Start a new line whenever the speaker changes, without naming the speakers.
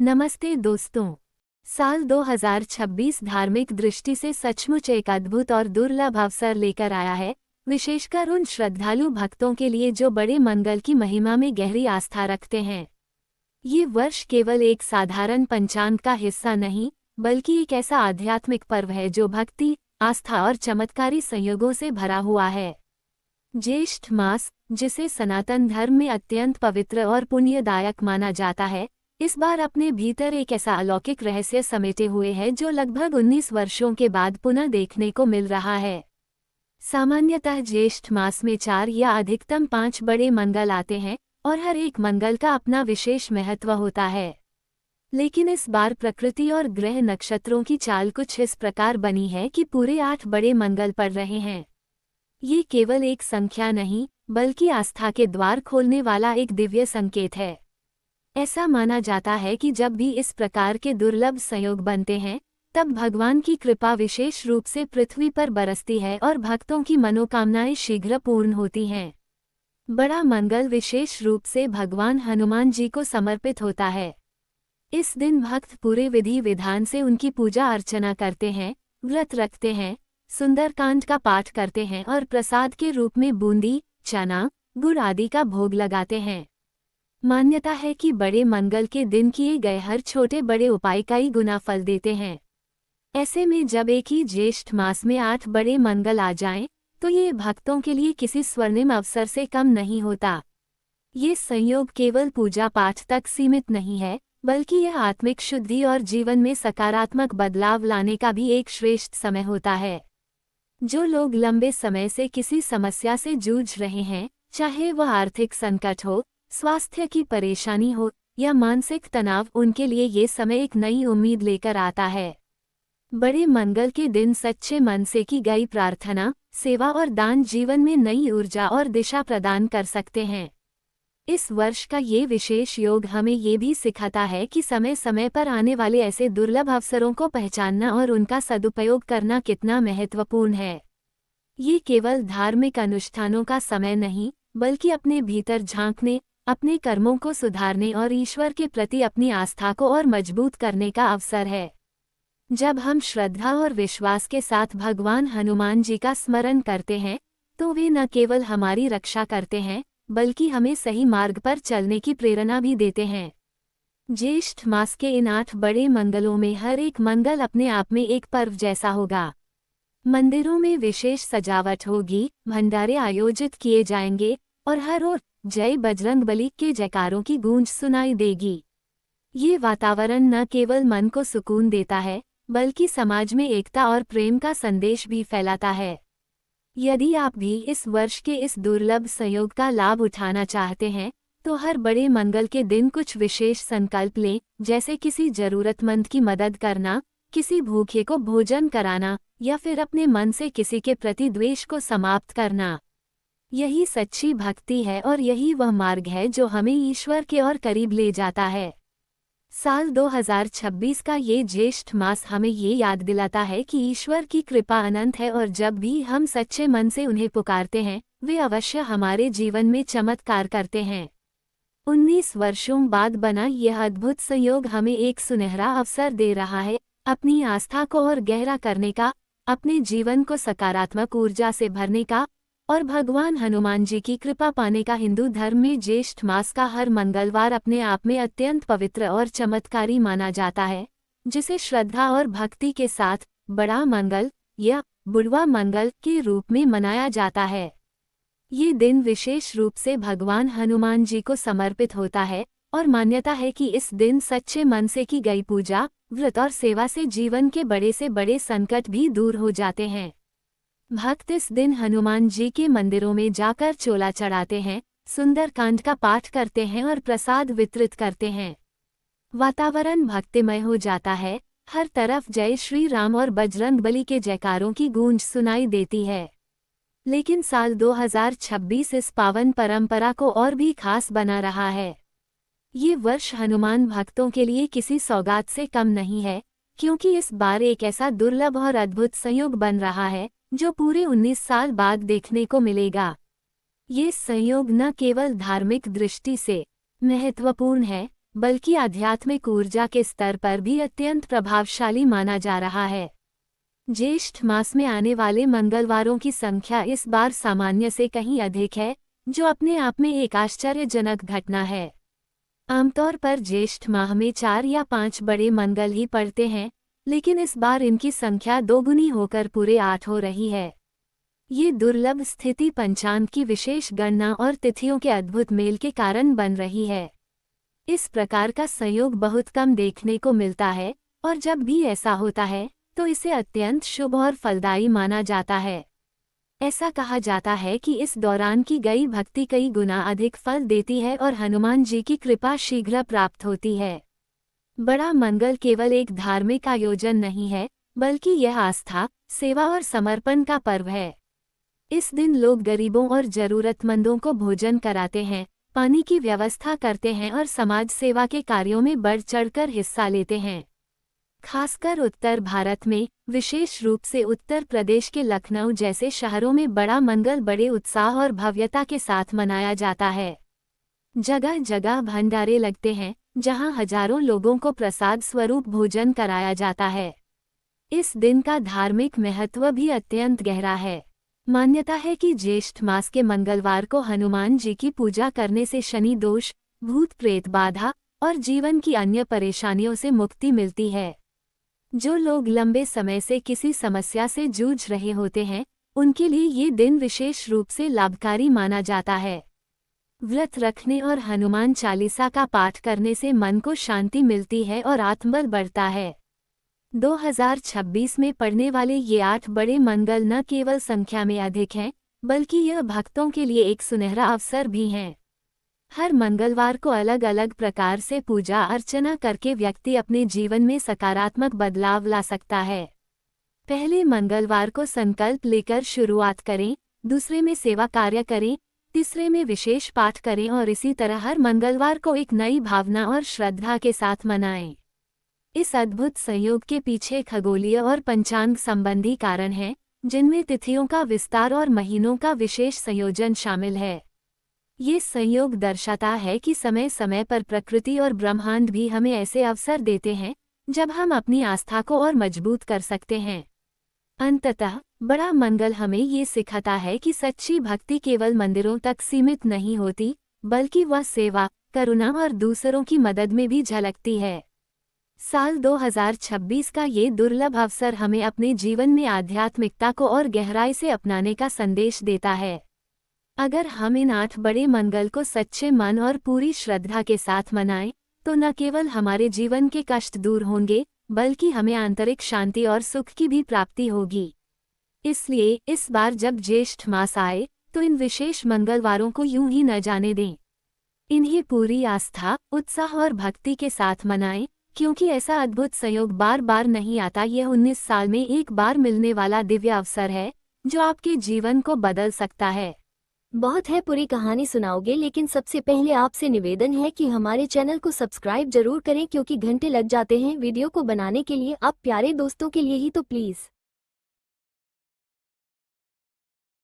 नमस्ते दोस्तों। साल 2026 धार्मिक दृष्टि से सचमुच एक अद्भुत और दुर्लभ अवसर लेकर आया है, विशेषकर उन श्रद्धालु भक्तों के लिए जो बड़े मंगल की महिमा में गहरी आस्था रखते हैं। ये वर्ष केवल एक साधारण पंचांग का हिस्सा नहीं, बल्कि एक ऐसा आध्यात्मिक पर्व है जो भक्ति, आस्था और चमत्कारी संयोगों से भरा हुआ है। ज्येष्ठ मास, जिसे सनातन धर्म में अत्यंत पवित्र और पुण्यदायक माना जाता है, इस बार अपने भीतर एक ऐसा अलौकिक रहस्य समेटे हुए है जो लगभग 19 वर्षों के बाद पुनः देखने को मिल रहा है। सामान्यतः ज्येष्ठ मास में 4 या अधिकतम 5 बड़े मंगल आते हैं और हर एक मंगल का अपना विशेष महत्व होता है। लेकिन इस बार प्रकृति और ग्रह नक्षत्रों की चाल कुछ इस प्रकार बनी है कि पूरे 8 बड़े मंगल पड़ रहे हैं। ये केवल एक संख्या नहीं, बल्कि आस्था के द्वार खोलने वाला एक दिव्य संकेत है। ऐसा माना जाता है कि जब भी इस प्रकार के दुर्लभ संयोग बनते हैं, तब भगवान की कृपा विशेष रूप से पृथ्वी पर बरसती है और भक्तों की मनोकामनाएं शीघ्र पूर्ण होती हैं। बड़ा मंगल विशेष रूप से भगवान हनुमान जी को समर्पित होता है। इस दिन भक्त पूरे विधि विधान से उनकी पूजा अर्चना करते हैं, व्रत रखते हैं, सुंदरकांड का पाठ करते हैं और प्रसाद के रूप में बूंदी, चना, गुड़ आदि का भोग लगाते हैं। मान्यता है कि बड़े मंगल के दिन किए गए हर छोटे बड़े उपाय कई गुना फल देते हैं। ऐसे में जब एक ही ज्येष्ठ मास में 8 बड़े मंगल आ जाएं, तो ये भक्तों के लिए किसी स्वर्णिम अवसर से कम नहीं होता। ये संयोग केवल पूजा पाठ तक सीमित नहीं है, बल्कि यह आत्मिक शुद्धि और जीवन में सकारात्मक बदलाव लाने का भी एक श्रेष्ठ समय होता है। जो लोग लंबे समय से किसी समस्या से जूझ रहे हैं, चाहे वह आर्थिक संकट हो, स्वास्थ्य की परेशानी हो या मानसिक तनाव, उनके लिए ये समय एक नई उम्मीद लेकर आता है। बड़े मंगल के दिन सच्चे मन से की गई प्रार्थना, सेवा और दान जीवन में नई ऊर्जा और दिशा प्रदान कर सकते हैं। इस वर्ष का ये विशेष योग हमें ये भी सिखाता है कि समय समय पर आने वाले ऐसे दुर्लभ अवसरों को पहचानना और उनका सदुपयोग करना कितना महत्वपूर्ण है। ये केवल धार्मिक अनुष्ठानों का समय नहीं, बल्कि अपने भीतर झांकने, अपने कर्मों को सुधारने और ईश्वर के प्रति अपनी आस्था को और मजबूत करने का अवसर है। जब हम श्रद्धा और विश्वास के साथ भगवान हनुमान जी का स्मरण करते हैं, तो वे न केवल हमारी रक्षा करते हैं, बल्कि हमें सही मार्ग पर चलने की प्रेरणा भी देते हैं। ज्येष्ठ मास के इन 8 बड़े मंगलों में हर एक मंगल अपने आप में एक पर्व जैसा होगा। मंदिरों में विशेष सजावट होगी, भंडारे आयोजित किए जाएंगे और हर ओर जय बजरंगबली के जयकारों की गूंज सुनाई देगी। ये वातावरण न केवल मन को सुकून देता है, बल्कि समाज में एकता और प्रेम का संदेश भी फैलाता है। यदि आप भी इस वर्ष के इस दुर्लभ संयोग का लाभ उठाना चाहते हैं, तो हर बड़े मंगल के दिन कुछ विशेष संकल्प लें, जैसे किसी जरूरतमंद की मदद करना, किसी भूखे को भोजन कराना या फिर अपने मन से किसी के प्रति द्वेष को समाप्त करना। यही सच्ची भक्ति है और यही वह मार्ग है जो हमें ईश्वर के और करीब ले जाता है। साल 2026 का ये ज्येष्ठ मास हमें ये याद दिलाता है कि ईश्वर की कृपा अनंत है और जब भी हम सच्चे मन से उन्हें पुकारते हैं, वे अवश्य हमारे जीवन में चमत्कार करते हैं। 19 वर्षों बाद बना यह अद्भुत संयोग हमें एक सुनहरा अवसर दे रहा है, अपनी आस्था को और गहरा करने का, अपने जीवन को सकारात्मक ऊर्जा से भरने का और भगवान हनुमान जी की कृपा पाने का। हिंदू धर्म में ज्येष्ठ मास का हर मंगलवार अपने आप में अत्यंत पवित्र और चमत्कारी माना जाता है, जिसे श्रद्धा और भक्ति के साथ बड़ा मंगल या बुढ़वा मंगल के रूप में मनाया जाता है। ये दिन विशेष रूप से भगवान हनुमान जी को समर्पित होता है और मान्यता है कि इस दिन सच्चे मन से की गई पूजा, व्रत और सेवा से जीवन के बड़े से बड़े संकट भी दूर हो जाते हैं। भक्त इस दिन हनुमान जी के मंदिरों में जाकर चोला चढ़ाते हैं, सुंदरकांड का पाठ करते हैं और प्रसाद वितरित करते हैं। वातावरण भक्तिमय हो जाता है, हर तरफ जय श्री राम और बजरंगबली के जयकारों की गूंज सुनाई देती है। लेकिन साल 2026 इस पावन परंपरा को और भी खास बना रहा है। ये वर्ष हनुमान भक्तों के लिए किसी सौगात से कम नहीं है, क्योंकि इस बार एक ऐसा दुर्लभ और अद्भुत संयोग बन रहा है जो पूरे 19 साल बाद देखने को मिलेगा। ये संयोग न केवल धार्मिक दृष्टि से महत्वपूर्ण है, बल्कि आध्यात्मिक ऊर्जा के स्तर पर भी अत्यंत प्रभावशाली माना जा रहा है। ज्येष्ठ मास में आने वाले मंगलवारों की संख्या इस बार सामान्य से कहीं अधिक है, जो अपने आप में एक आश्चर्यजनक घटना है। आमतौर पर ज्येष्ठ माह में 4 या 5 बड़े मंगल ही पड़ते हैं, लेकिन इस बार इनकी संख्या दोगुनी होकर पूरे 8 हो रही है। ये दुर्लभ स्थिति पंचांग की विशेष गणना और तिथियों के अद्भुत मेल के कारण बन रही है। इस प्रकार का संयोग बहुत कम देखने को मिलता है, और जब भी ऐसा होता है तो इसे अत्यंत शुभ और फलदायी माना जाता है। ऐसा कहा जाता है कि इस दौरान की गई भक्ति कई गुना अधिक फल देती है और हनुमान जी की कृपा शीघ्र प्राप्त होती है। बड़ा मंगल केवल एक धार्मिक आयोजन नहीं है, बल्कि यह आस्था, सेवा और समर्पण का पर्व है। इस दिन लोग गरीबों और जरूरतमंदों को भोजन कराते हैं, पानी की व्यवस्था करते हैं और समाज सेवा के कार्यों में बढ़ चढ़कर हिस्सा लेते हैं। खासकर उत्तर भारत में, विशेष रूप से उत्तर प्रदेश के लखनऊ जैसे शहरों में बड़ा मंगल बड़े उत्साह और भव्यता के साथ मनाया जाता है। जगह जगह भंडारे लगते हैं, जहां हजारों लोगों को प्रसाद स्वरूप भोजन कराया जाता है। इस दिन का धार्मिक महत्व भी अत्यंत गहरा है। मान्यता है कि ज्येष्ठ मास के मंगलवार को हनुमान जी की पूजा करने से शनि दोष, भूत प्रेत बाधा और जीवन की अन्य परेशानियों से मुक्ति मिलती है। जो लोग लंबे समय से किसी समस्या से जूझ रहे होते हैं, उनके लिए ये दिन विशेष रूप से लाभकारी माना जाता है। व्रत रखने और हनुमान चालीसा का पाठ करने से मन को शांति मिलती है और आत्मबल बढ़ता है। 2026 में पड़ने वाले ये 8 बड़े मंगल न केवल संख्या में अधिक हैं, बल्कि यह भक्तों के लिए एक सुनहरा अवसर भी हैं। हर मंगलवार को अलग अलग प्रकार से पूजा अर्चना करके व्यक्ति अपने जीवन में सकारात्मक बदलाव ला सकता है। पहले मंगलवार को संकल्प लेकर शुरुआत करें, दूसरे में सेवा कार्य करें, तीसरे में विशेष पाठ करें और इसी तरह हर मंगलवार को एक नई भावना और श्रद्धा के साथ मनाएं। इस अद्भुत संयोग के पीछे खगोलीय और पंचांग संबंधी कारण हैं, जिनमें तिथियों का विस्तार और महीनों का विशेष संयोजन शामिल है। ये संयोग दर्शाता है कि समय समय पर प्रकृति और ब्रह्मांड भी हमें ऐसे अवसर देते हैं, जब हम अपनी आस्था को और मजबूत कर सकते हैं। अंततः बड़ा मंगल हमें ये सिखाता है कि सच्ची भक्ति केवल मंदिरों तक सीमित नहीं होती, बल्कि वह सेवा, करुणा और दूसरों की मदद में भी झलकती है। साल 2026 का ये दुर्लभ अवसर हमें अपने जीवन में आध्यात्मिकता को और गहराई से अपनाने का संदेश देता है। अगर हम इन 8 बड़े मंगल को सच्चे मन और पूरी श्रद्धा के साथ मनाएं, तो न केवल हमारे जीवन के कष्ट दूर होंगे, बल्कि हमें आंतरिक शांति और सुख की भी प्राप्ति होगी। इसलिए इस बार जब ज्येष्ठ मास आए, तो इन विशेष मंगलवारों को यूं ही न जाने दें। इन्हें पूरी आस्था, उत्साह और भक्ति के साथ मनाएं, क्योंकि ऐसा अद्भुत संयोग बार बार नहीं आता। यह 19 साल में एक बार मिलने वाला दिव्य अवसर है, जो आपके जीवन को बदल सकता है।
बहुत है पूरी कहानी सुनाओगे, लेकिन सबसे पहले आपसे निवेदन है कि हमारे चैनल को सब्सक्राइब जरूर करें, क्योंकि घंटे लग जाते हैं वीडियो को बनाने के लिए। आप प्यारे दोस्तों के लिए ही तो प्लीज़